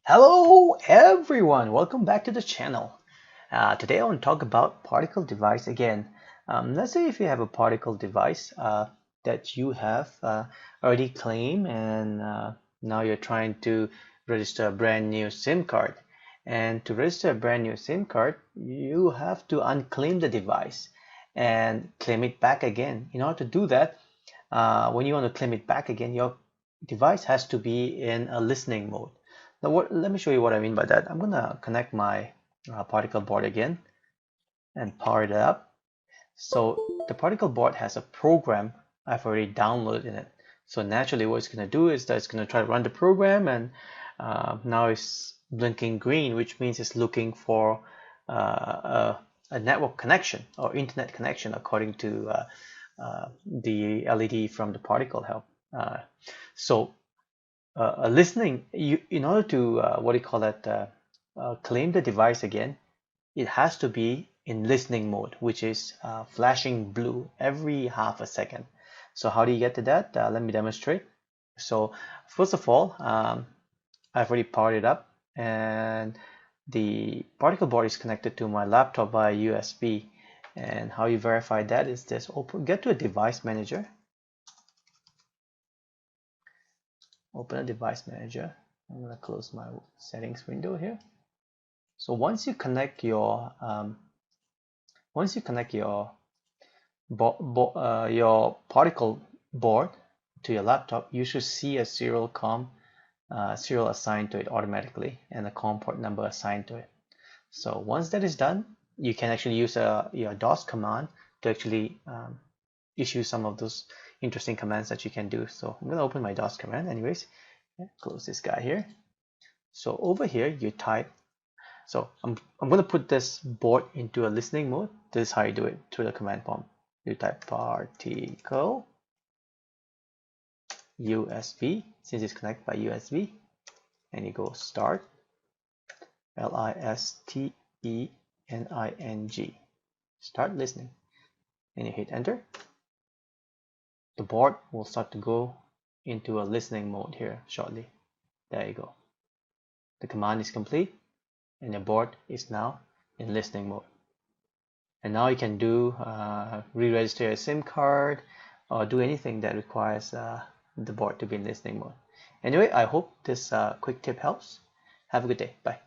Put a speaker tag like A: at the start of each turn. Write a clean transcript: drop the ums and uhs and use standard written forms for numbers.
A: Hello everyone, welcome back to the channel. Today I want to talk about particle device again. Let's say if you have a particle device that you have already claimed and now you're trying to register a brand new SIM card. And to register a brand new SIM card, you have to unclaim the device and claim it back again. In order to do that, when you want to claim it back again, your device has to be in a listening mode. Now, let me show you what I mean by that. I'm gonna connect my particle board again and power it up. So the particle board has a program I've already downloaded in it. So naturally what it's gonna do is that it's gonna try to run the program, and now it's blinking green, which means it's looking for a network connection or internet connection according to the LED from the particle help. So listening, in order to what do you call that, claim the device again, it has to be in listening mode, which is flashing blue every half a second. So how do you get to that? Let me demonstrate. So first of all, I've already powered it up, and the particle board is connected to my laptop via USB. And how you verify that is this: get to a device manager. Open a device manager. I'm going to close my settings window here. So once you connect your your particle board to your laptop, you should see a serial assigned to it automatically and a COM port number assigned to it. So once that is done, you can actually use your DOS command to actually issue some of those interesting commands that you can do. So I'm going to open my DOS command anyways. Close this guy here. So over here you type, so I'm going to put this board into a listening mode. This is how you do it through the command prompt. You type particle USB, since it's connected by USB, and you go start, listening, start listening, and you hit enter. The board will start to go into a listening mode here shortly. There you go. The command is complete and the board is now in listening mode. And now you can do re-register your SIM card or do anything that requires the board to be in listening mode. Anyway, I hope this quick tip helps. Have a good day. Bye.